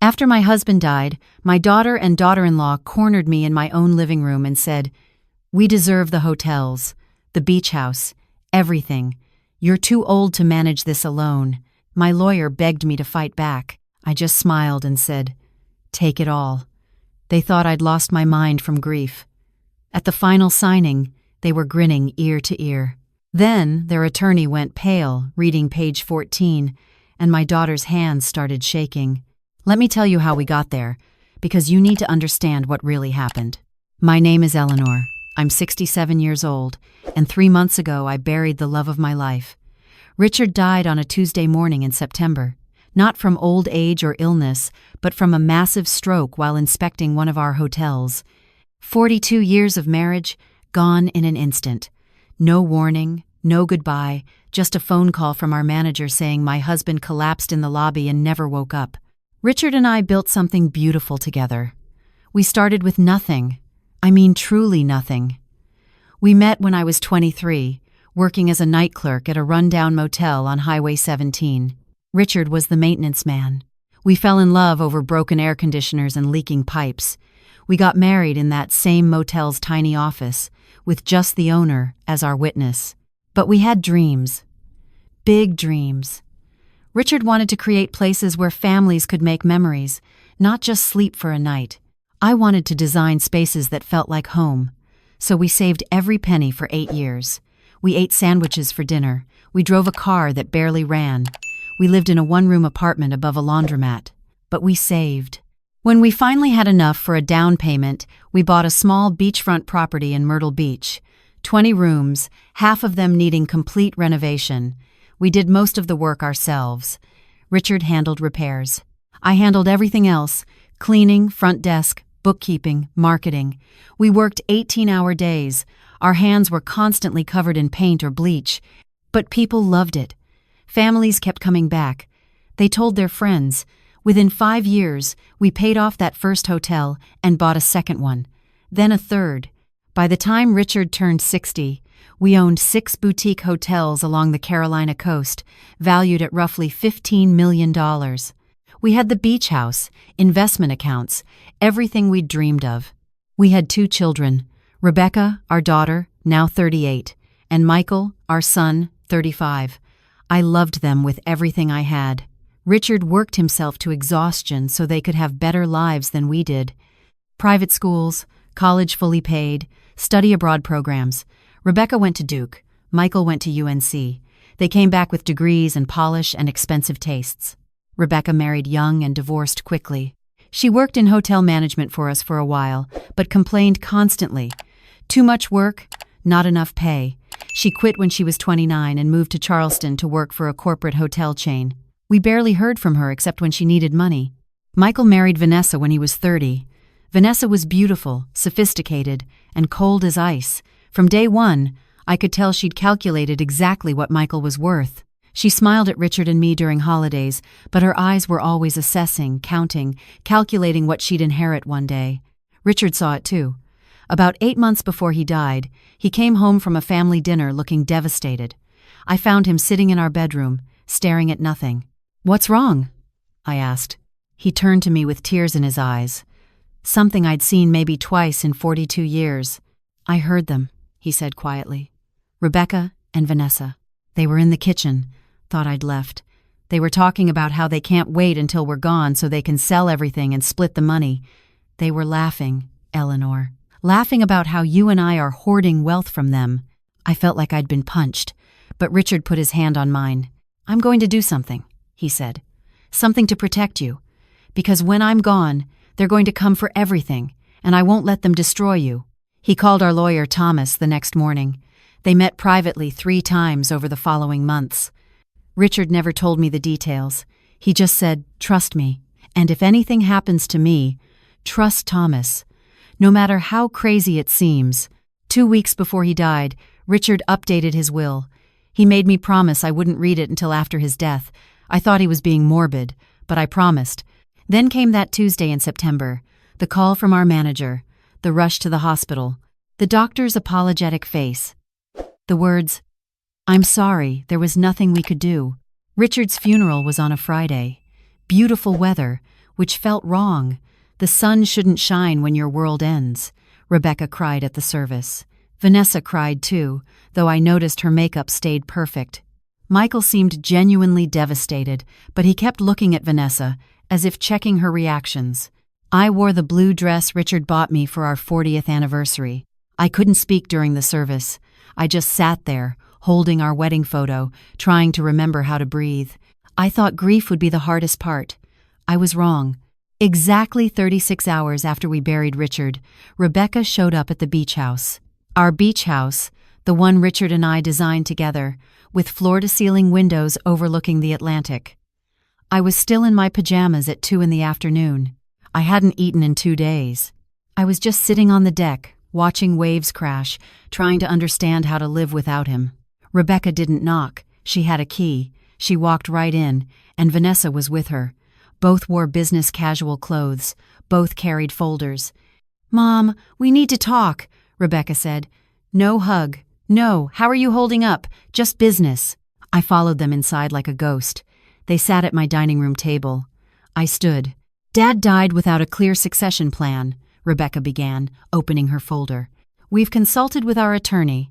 After my husband died, my daughter and daughter-in-law cornered me in my own living room and said, "We deserve the hotels, the beach house, everything. You're too old to manage this alone." My lawyer begged me to fight back. I just smiled and said, "Take it all." They thought I'd lost my mind from grief. At the final signing, they were grinning ear to ear. Then their attorney went pale, reading page 14, and my daughter's hands started shaking. Let me tell you how we got there, because you need to understand what really happened. My name is Eleanor. I'm 67 years old, and 3 months ago I buried the love of my life. Richard died on a Tuesday morning in September, not from old age or illness, but from a massive stroke while inspecting one of our hotels. 42 years of marriage, gone in an instant. No warning, no goodbye, just a phone call from our manager saying my husband collapsed in the lobby and never woke up. Richard and I built something beautiful together. We started with nothing. I mean truly nothing. We met when I was 23, working as a night clerk at a rundown motel on Highway 17. Richard was the maintenance man. We fell in love over broken air conditioners and leaking pipes. We got married in that same motel's tiny office, with just the owner as our witness. But we had dreams. Big dreams. Richard wanted to create places where families could make memories, not just sleep for a night. I wanted to design spaces that felt like home. So we saved every penny for 8 years. We ate sandwiches for dinner. We drove a car that barely ran. We lived in a one-room apartment above a laundromat. But we saved. When we finally had enough for a down payment, we bought a small beachfront property in Myrtle Beach. 20 rooms, half of them needing complete renovation. We did most of the work ourselves. Richard handled repairs. I handled everything else: cleaning, front desk, bookkeeping, marketing. We worked 18-hour days. Our hands were constantly covered in paint or bleach. But people loved it. Families kept coming back. They told their friends. Within 5 years, we paid off that first hotel and bought a second one, then a third. By the time Richard turned 60, we owned 6 boutique hotels along the Carolina coast, valued at roughly $15 million. We had the beach house, investment accounts, everything we'd dreamed of. We had 2 children, Rebecca, our daughter, now 38, and Michael, our son, 35. I loved them with everything I had. Richard worked himself to exhaustion so they could have better lives than we did. Private schools, college fully paid, study abroad programs. Rebecca went to Duke. Michael went to UNC. They came back with degrees and polish and expensive tastes. Rebecca married young and divorced quickly. She worked in hotel management for us for a while, but complained constantly. Too much work, not enough pay. She quit when she was 29 and moved to Charleston to work for a corporate hotel chain. We barely heard from her except when she needed money. Michael married Vanessa when he was 30. Vanessa was beautiful, sophisticated, and cold as ice. From day one, I could tell she'd calculated exactly what Michael was worth. She smiled at Richard and me during holidays, but her eyes were always assessing, counting, calculating what she'd inherit one day. Richard saw it too. About 8 months before he died, he came home from a family dinner looking devastated. I found him sitting in our bedroom, staring at nothing. "What's wrong?" I asked. He turned to me with tears in his eyes. Something I'd seen maybe twice in 42 years. "I heard them," he said quietly. "Rebecca and Vanessa. They were in the kitchen. Thought I'd left. They were talking about how they can't wait until we're gone so they can sell everything and split the money. They were laughing, Eleanor. Laughing about how you and I are hoarding wealth from them." I felt like I'd been punched, but Richard put his hand on mine. "I'm going to do something," he said. "Something to protect you. Because when I'm gone, they're going to come for everything, and I won't let them destroy you." He called our lawyer, Thomas, the next morning. They met privately 3 times over the following months. Richard never told me the details. He just said, "Trust me, and if anything happens to me, trust Thomas. No matter how crazy it seems." 2 weeks before he died, Richard updated his will. He made me promise I wouldn't read it until after his death. I thought he was being morbid, but I promised. Then came that Tuesday in September, the call from our manager, the rush to the hospital, the doctor's apologetic face. The words, "I'm sorry, there was nothing we could do." Richard's funeral was on a Friday. Beautiful weather. which felt wrong. The sun shouldn't shine when your world ends. Rebecca cried at the service. Vanessa cried too, though I noticed her makeup stayed perfect. Michael seemed genuinely devastated, but he kept looking at Vanessa, as if checking her reactions. I wore the blue dress Richard bought me for our 40th anniversary. I couldn't speak during the service. I just sat there, holding our wedding photo, trying to remember how to breathe. I thought grief would be the hardest part. I was wrong. Exactly 36 hours after we buried Richard, Rebecca showed up at the beach house. Our beach house, the one Richard and I designed together, with floor-to-ceiling windows overlooking the Atlantic. I was still in my pajamas at 2 in the afternoon. I hadn't eaten in 2 days. I was just sitting on the deck, watching waves crash, trying to understand how to live without him. Rebecca didn't knock. She had a key. She walked right in, and Vanessa was with her. Both wore business casual clothes. Both carried folders. "Mom, we need to talk," Rebecca said. "No hug. No, how are you holding up? Just business." I followed them inside like a ghost. They sat at my dining room table. I stood. "Dad died without a clear succession plan," Rebecca began, opening her folder. "We've consulted with our attorney,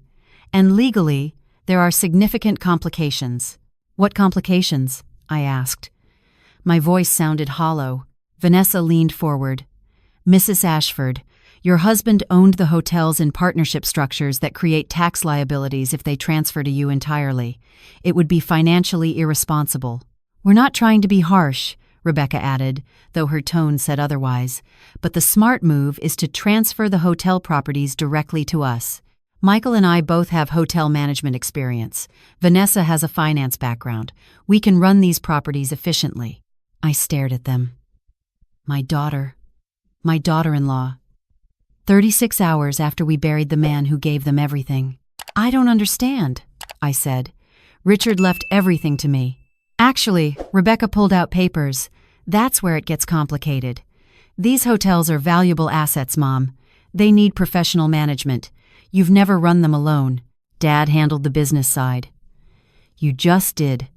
and legally, there are significant complications." "What complications?" I asked. My voice sounded hollow. Vanessa leaned forward. "Mrs. Ashford, your husband owned the hotels in partnership structures that create tax liabilities if they transfer to you entirely. It would be financially irresponsible." "We're not trying to be harsh," Rebecca added, though her tone said otherwise. "But the smart move is to transfer the hotel properties directly to us. Michael and I both have hotel management experience. Vanessa has a finance background. We can run these properties efficiently." I stared at them. My daughter-in-law. 36 hours after we buried the man who gave them everything. "I don't understand," I said. "Richard left everything to me." "Actually," Rebecca pulled out papers. "That's where it gets complicated. These hotels are valuable assets, Mom. They need professional management. You've never run them alone. Dad handled the business side." "You just did.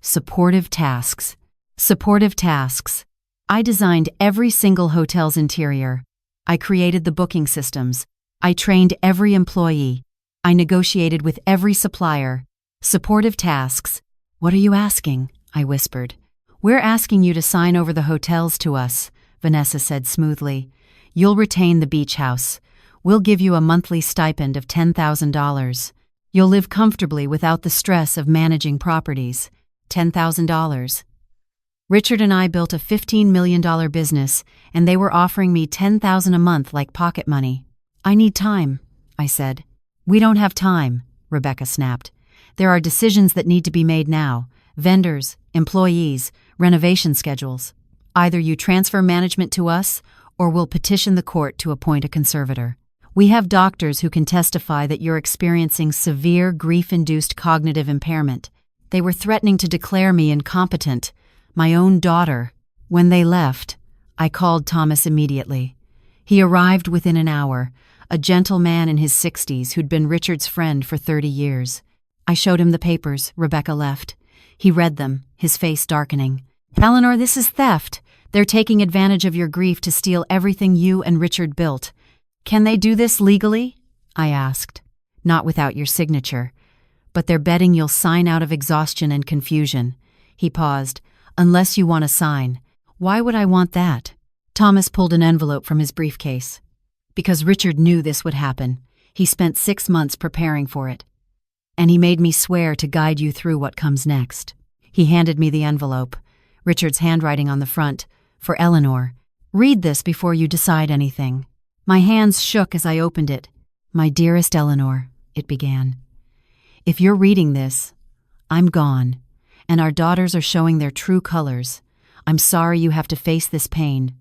Supportive tasks. Supportive tasks. I designed every single hotel's interior. I created the booking systems. I trained every employee. I negotiated with every supplier. Supportive tasks. What are you asking?" I whispered. "We're asking you to sign over the hotels to us," Vanessa said smoothly. "You'll retain the beach house. We'll give you a monthly stipend of $10,000. You'll live comfortably without the stress of managing properties. $10,000. Richard and I built a $15 million business, and they were offering me $10,000 a month like pocket money. "I need time," I said. "We don't have time," Rebecca snapped. "There are decisions that need to be made now. Vendors, employees, renovation schedules. Either you transfer management to us, or we'll petition the court to appoint a conservator. We have doctors who can testify that you're experiencing severe grief-induced cognitive impairment. They were threatening to declare me incompetent. My own daughter." When they left, I called Thomas immediately. He arrived within an hour, a gentle man in his 60s who'd been Richard's friend for 30 years. I showed him the papers Rebecca left. He read them, his face darkening. "Eleanor, this is theft. They're taking advantage of your grief to steal everything you and Richard built. Can they do this legally?" I asked. "Not without your signature. But they're betting you'll sign out of exhaustion and confusion." He paused. "Unless you want to sign." "Why would I want that?" Thomas pulled an envelope from his briefcase. "Because Richard knew this would happen. He spent 6 months preparing for it. And he made me swear to guide you through what comes next." He handed me the envelope, Richard's handwriting on the front, "For Eleanor. Read this before you decide anything." My hands shook as I opened it. "My dearest Eleanor," it began. "If you're reading this, I'm gone, and our daughters are showing their true colors. I'm sorry you have to face this pain,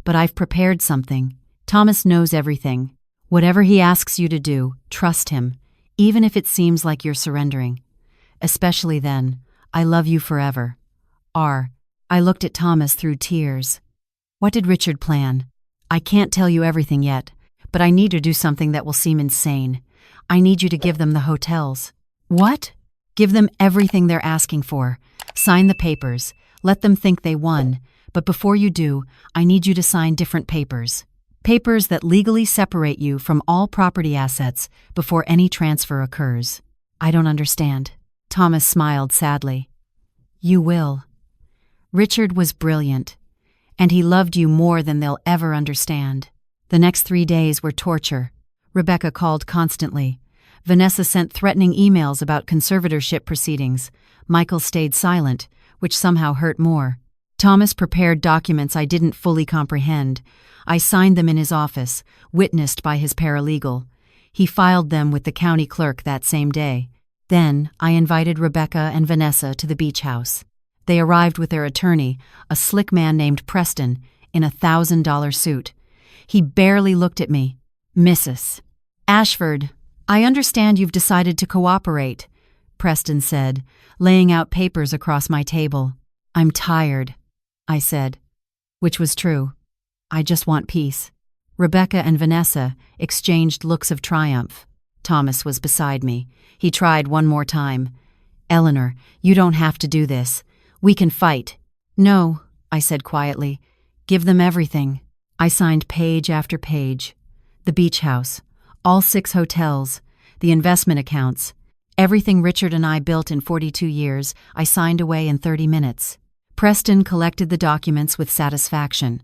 but I've prepared something. Thomas knows everything. Whatever he asks you to do, trust him, even if it seems like you're surrendering. Especially then, I love you forever. R." I looked at Thomas through tears. "What did Richard plan? I can't tell you everything yet, but I need to do something that will seem insane. I need you to give them the hotels." "What?" "Give them everything they're asking for. Sign the papers. Let them think they won. But before you do, I need you to sign different papers. Papers that legally separate you from all property assets before any transfer occurs. I don't understand. Thomas smiled sadly. You will. Richard was brilliant, and he loved you more than they'll ever understand. The next 3 days were torture. Rebecca called constantly. Vanessa sent threatening emails about conservatorship proceedings. Michael stayed silent, which somehow hurt more. Thomas prepared documents I didn't fully comprehend. I signed them in his office, witnessed by his paralegal. He filed them with the county clerk that same day. Then I invited Rebecca and Vanessa to the beach house. They arrived with their attorney, a slick man named Preston, in a $1,000 suit. He barely looked at me. Mrs. Ashford, I understand you've decided to cooperate, Preston said, laying out papers across my table. I'm tired, I said, which was true. I just want peace. Rebecca and Vanessa exchanged looks of triumph. Thomas was beside me. He tried one more time. Eleanor, you don't have to do this. We can fight. No, I said quietly. Give them everything. I signed page after page. The beach house, all 6 hotels, the investment accounts, everything Richard and I built in 42 years, I signed away in 30 minutes. Preston collected the documents with satisfaction.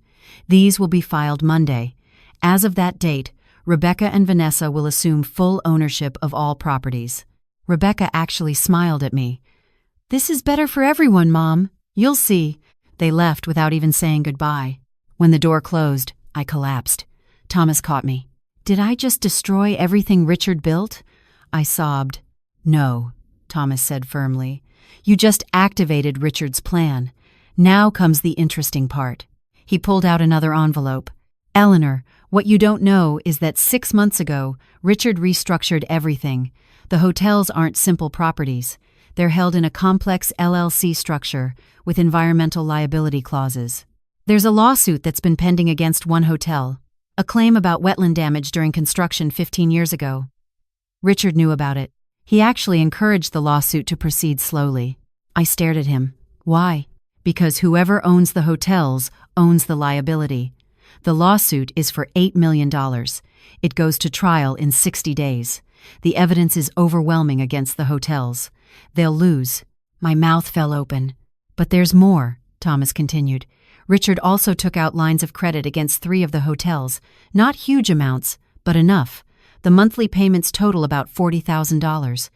These will be filed Monday. As of that date, Rebecca and Vanessa will assume full ownership of all properties. Rebecca actually smiled at me. This is better for everyone, Mom. You'll see. They left without even saying goodbye. When the door closed, I collapsed. Thomas caught me. Did I just destroy everything Richard built? I sobbed. No, Thomas said firmly. You just activated Richard's plan. Now comes the interesting part. He pulled out another envelope. Eleanor, what you don't know is that 6 months ago, Richard restructured everything. The hotels aren't simple properties. They're held in a complex LLC structure with environmental liability clauses. There's a lawsuit that's been pending against one hotel, a claim about wetland damage during construction 15 years ago. Richard knew about it. He actually encouraged the lawsuit to proceed slowly. I stared at him. Why? Because whoever owns the hotels owns the liability. The lawsuit is for $8 million. It goes to trial in 60 days. The evidence is overwhelming against the hotels. They'll lose. My mouth fell open. But there's more, Thomas continued. Richard also took out lines of credit against 3 of the hotels. Not huge amounts, but enough. The monthly payments total about $40,000.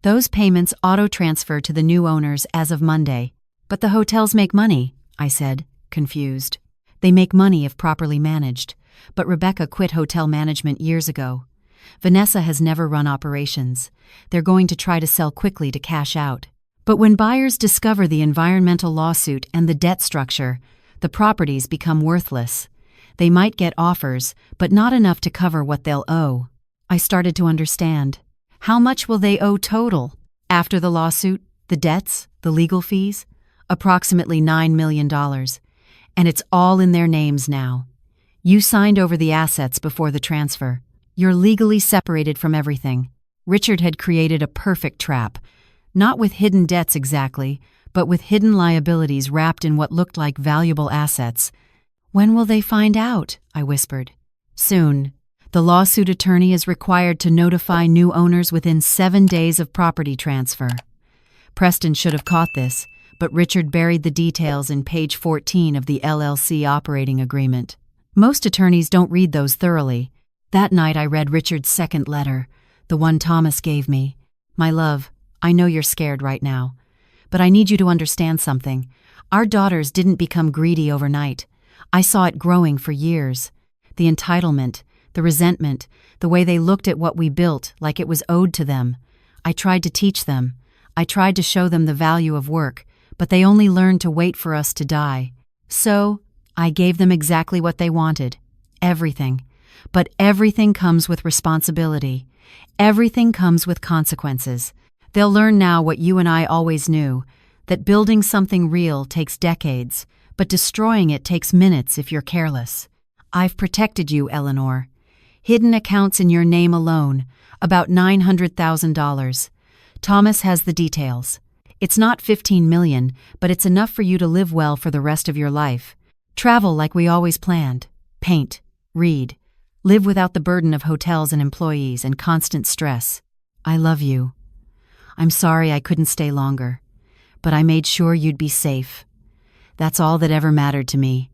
Those payments auto-transfer to the new owners as of Monday. But the hotels make money, I said, confused. They make money if properly managed. But Rebecca quit hotel management years ago. Vanessa has never run operations. They're going to try to sell quickly to cash out. But when buyers discover the environmental lawsuit and the debt structure, the properties become worthless. They might get offers, but not enough to cover what they'll owe. I started to understand. How much will they owe total? After the lawsuit, the debts, the legal fees? Approximately $9 million. And it's all in their names now. You signed over the assets before the transfer. You're legally separated from everything. Richard had created a perfect trap. Not with hidden debts exactly, but with hidden liabilities wrapped in what looked like valuable assets. When will they find out? I whispered. Soon. The lawsuit attorney is required to notify new owners within 7 days of property transfer. Preston should have caught this, but Richard buried the details in page 14 of the LLC operating agreement. Most attorneys don't read those thoroughly. That night I read Richard's second letter, the one Thomas gave me. My love, I know you're scared right now, but I need you to understand something. Our daughters didn't become greedy overnight. I saw it growing for years. The entitlement, the resentment, the way they looked at what we built like it was owed to them. I tried to teach them. I tried to show them the value of work, but they only learned to wait for us to die. So, I gave them exactly what they wanted. Everything. But everything comes with responsibility. Everything comes with consequences. They'll learn now what you and I always knew, that building something real takes decades, but destroying it takes minutes if you're careless. I've protected you, Eleanor. Hidden accounts in your name alone, about $900,000. Thomas has the details. It's not 15 million, but it's enough for you to live well for the rest of your life. Travel like we always planned. Paint. Read. Live without the burden of hotels and employees and constant stress. I love you. I'm sorry I couldn't stay longer, but I made sure you'd be safe. That's all that ever mattered to me.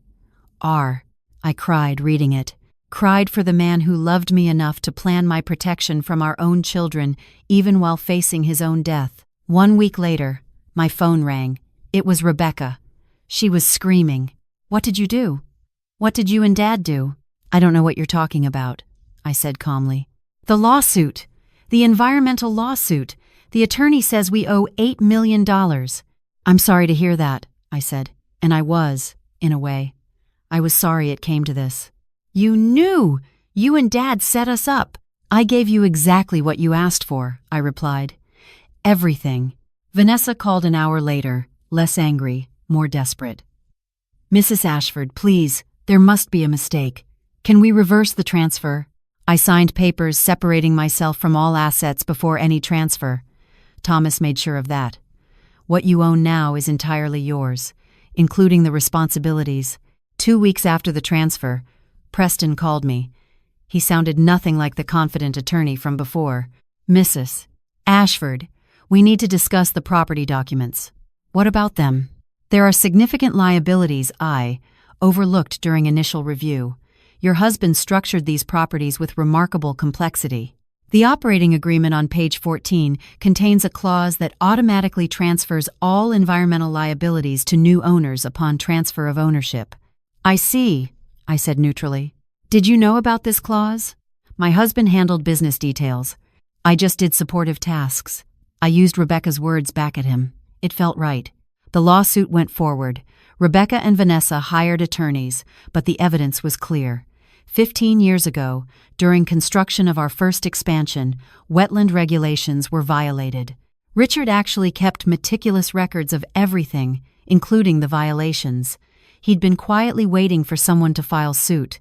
I cried reading it. Cried for the man who loved me enough to plan my protection from our own children, even while facing his own death. 1 week later, my phone rang. It was Rebecca. She was screaming. "What did you do? What did you and Dad do?" "I don't know what you're talking about," I said calmly. "The lawsuit. The environmental lawsuit. The attorney says we owe $8 million. "I'm sorry to hear that," I said. And I was, in a way. I was sorry it came to this. "You knew! You and Dad set us up." "I gave you exactly what you asked for," I replied. "Everything." Vanessa called an hour later, less angry, more desperate. "Mrs. Ashford, please, there must be a mistake. Can we reverse the transfer?" I signed papers separating myself from all assets before any transfer. Thomas made sure of that. "What you own now is entirely yours, including the responsibilities." 2 weeks after the transfer, Preston called me. He sounded nothing like the confident attorney from before. "Mrs. Ashford, we need to discuss the property documents." "What about them?" "There are significant liabilities I overlooked during initial review. Your husband structured these properties with remarkable complexity. The operating agreement on page 14 contains a clause that automatically transfers all environmental liabilities to new owners upon transfer of ownership." "I see," I said neutrally. "Did you know about this clause?" "My husband handled business details. I just did supportive tasks." I used Rebecca's words back at him. It felt right. The lawsuit went forward. Rebecca and Vanessa hired attorneys, but the evidence was clear. 15 years ago, during construction of our first expansion, wetland regulations were violated. Richard actually kept meticulous records of everything, including the violations. He'd been quietly waiting for someone to file suit.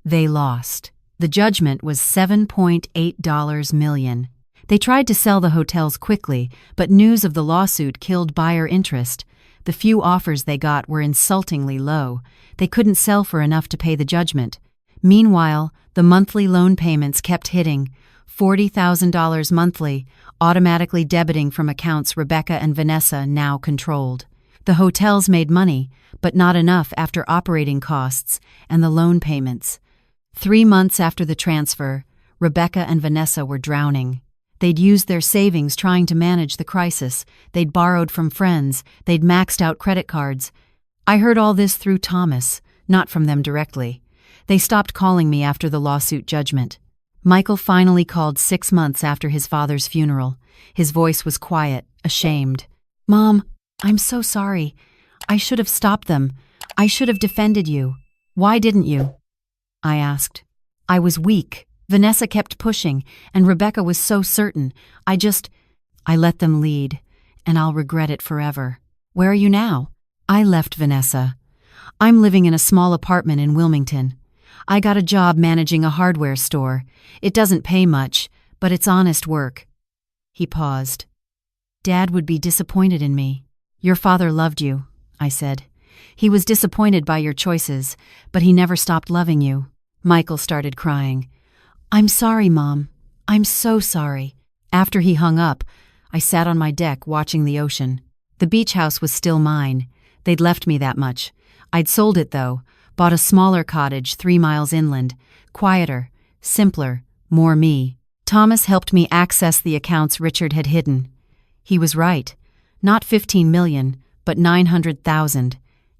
They lost. The judgment was $7.8 million. They tried to sell the hotels quickly, but news of the lawsuit killed buyer interest. The few offers they got were insultingly low. They couldn't sell for enough to pay the judgment. Meanwhile, the monthly loan payments kept hitting, $40,000 monthly, automatically debiting from accounts Rebecca and Vanessa now controlled. The hotels made money, but not enough after operating costs and the loan payments. 3 months after the transfer, Rebecca and Vanessa were drowning. They'd used their savings trying to manage the crisis. They'd borrowed from friends. They'd maxed out credit cards. I heard all this through Thomas, not from them directly. They stopped calling me after the lawsuit judgment. Michael finally called 6 months after his father's funeral. His voice was quiet, ashamed. "Mom, I'm so sorry. I should have stopped them. I should have defended you. Why didn't you?" I asked. "I was weak. Vanessa kept pushing, and Rebecca was so certain. I let them lead, and I'll regret it forever." "Where are you now?" "I left Vanessa. I'm living in a small apartment in Wilmington. I got a job managing a hardware store. It doesn't pay much, but it's honest work." He paused. "Dad would be disappointed in me." "Your father loved you," I said. "He was disappointed by your choices, but he never stopped loving you." Michael started crying. "I'm sorry, Mom. I'm so sorry." After he hung up, I sat on my deck watching the ocean. The beach house was still mine. They'd left me that much. I'd sold it, though, bought a smaller cottage 3 miles inland, quieter, simpler, more me. Thomas helped me access the accounts Richard had hidden. He was right. Not 15 million, but 900,000.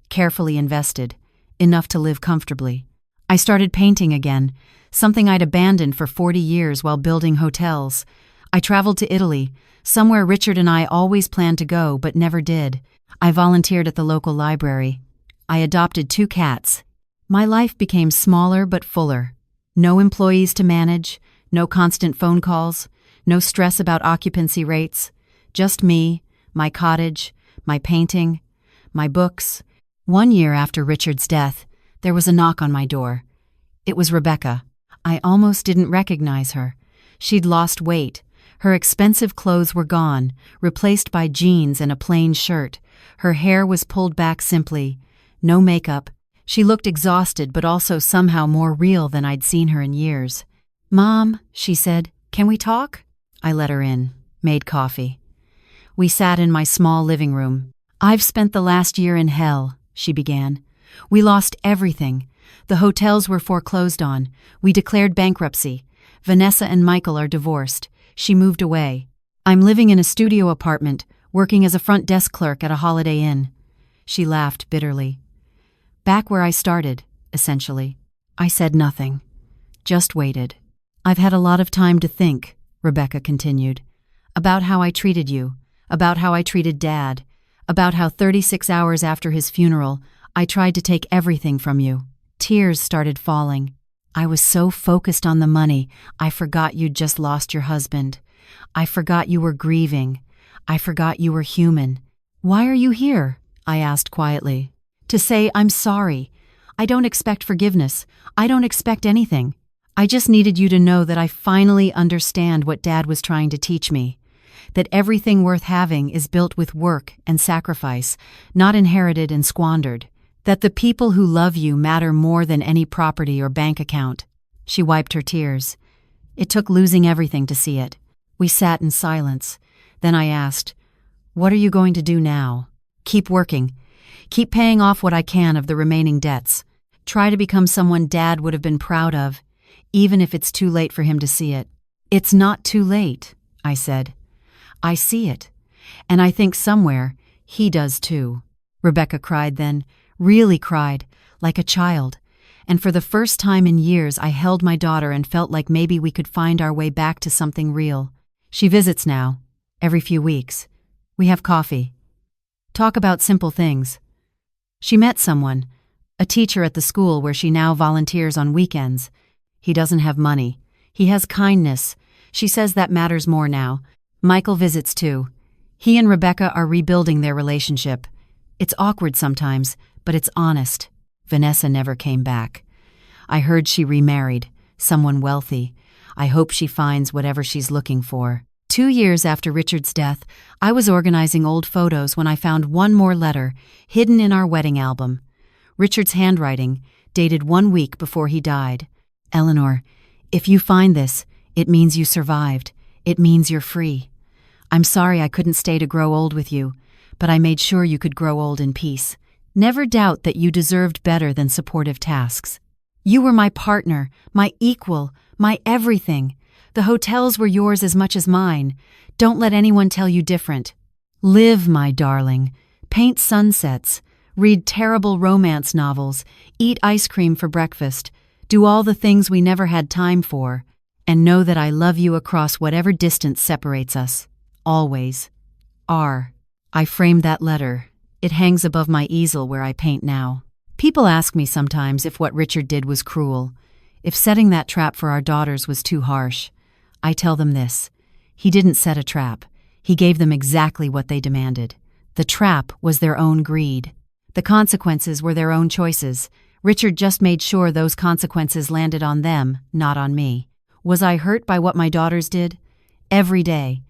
Carefully invested. Enough to live comfortably. I started painting again, something I'd abandoned for 40 years while building hotels. I traveled to Italy, somewhere Richard and I always planned to go but never did. I volunteered at the local library. I adopted 2 cats. My life became smaller but fuller. No employees to manage, no constant phone calls, no stress about occupancy rates. Just me, my cottage, my painting, my books. 1 year after Richard's death, there was a knock on my door. It was Rebecca. I almost didn't recognize her. She'd lost weight. Her expensive clothes were gone, replaced by jeans and a plain shirt. Her hair was pulled back simply. No makeup. She looked exhausted but also somehow more real than I'd seen her in years. "Mom," she said, "can we talk?" I let her in, made coffee. We sat in my small living room. "I've spent the last year in hell," she began. "We lost everything. The hotels were foreclosed on. We declared bankruptcy. Vanessa and Michael are divorced. She moved away. I'm living in a studio apartment, working as a front desk clerk at a Holiday Inn." She laughed bitterly. "Back where I started, essentially." I said nothing, just waited. "I've had a lot of time to think," Rebecca continued, "about how I treated you, about how I treated Dad, about how 36 hours after his funeral, I tried to take everything from you." Tears started falling. "I was so focused on the money, I forgot you'd just lost your husband. I forgot you were grieving. I forgot you were human." "Why are you here?" I asked quietly. "To say I'm sorry. I don't expect forgiveness. I don't expect anything. I just needed you to know that I finally understand what Dad was trying to teach me. That everything worth having is built with work and sacrifice, not inherited and squandered. That the people who love you matter more than any property or bank account." She wiped her tears. It took losing everything to see it. We sat in silence. Then I asked, "What are you going to do now?" "Keep working. Keep paying off what I can of the remaining debts. Try to become someone Dad would have been proud of, even if it's too late for him to see it." "It's not too late," I said. "I see it. And I think somewhere he does too." Rebecca cried then, really cried, like a child. And for the first time in years I held my daughter and felt like maybe we could find our way back to something real. She visits now, every few weeks. We have coffee. Talk about simple things. She met someone, a teacher at the school where she now volunteers on weekends. He doesn't have money. He has kindness. She says that matters more now. Michael visits too. He and Rebecca are rebuilding their relationship. It's awkward sometimes, but it's honest. Vanessa never came back. I heard she remarried, someone wealthy. I hope she finds whatever she's looking for. 2 years after Richard's death, I was organizing old photos when I found one more letter, hidden in our wedding album. Richard's handwriting, dated 1 week before he died. "Eleanor, if you find this, it means you survived. It means you're free. I'm sorry I couldn't stay to grow old with you, but I made sure you could grow old in peace. Never doubt that you deserved better than supportive tasks. You were my partner, my equal, my everything. The hotels were yours as much as mine. Don't let anyone tell you different. Live, my darling. Paint sunsets. Read terrible romance novels. Eat ice cream for breakfast. Do all the things we never had time for. And know that I love you across whatever distance separates us. Always. R." I framed that letter. It hangs above my easel where I paint now. People ask me sometimes if what Richard did was cruel, if setting that trap for our daughters was too harsh. I tell them this: he didn't set a trap. He gave them exactly what they demanded. The trap was their own greed. The consequences were their own choices. Richard just made sure those consequences landed on them, not on me. Was I hurt by what my daughters did? Every day.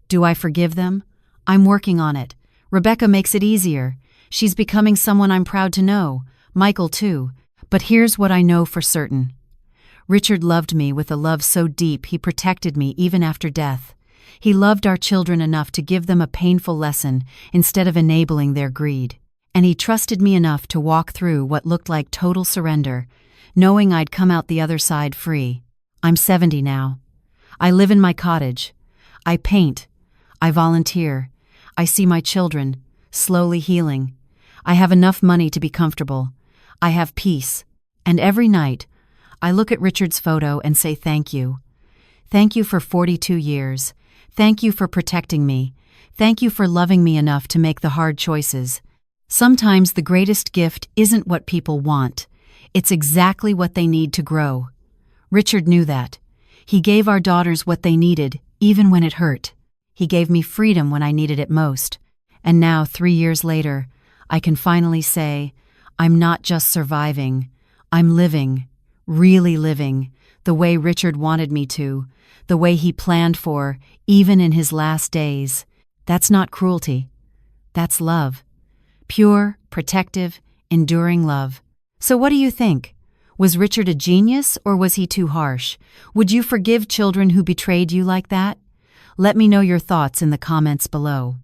Do I forgive them? I'm working on it. Rebecca makes it easier. She's becoming someone I'm proud to know. Michael too. But here's what I know for certain. Richard loved me with a love so deep he protected me even after death. He loved our children enough to give them a painful lesson instead of enabling their greed. And he trusted me enough to walk through what looked like total surrender, knowing I'd come out the other side free. I'm 70 now. I live in my cottage. I paint. I volunteer. I see my children, slowly healing. I have enough money to be comfortable. I have peace. And every night, I look at Richard's photo and say thank you. Thank you for 42 years. Thank you for protecting me. Thank you for loving me enough to make the hard choices. Sometimes the greatest gift isn't what people want. It's exactly what they need to grow. Richard knew that. He gave our daughters what they needed, even when it hurt. He gave me freedom when I needed it most. And now, 3 years later, I can finally say, I'm not just surviving. I'm living, really living, the way Richard wanted me to, the way he planned for, even in his last days. That's not cruelty. That's love. Pure, protective, enduring love. So what do you think? Was Richard a genius or was he too harsh? Would you forgive children who betrayed you like that? Let me know your thoughts in the comments below.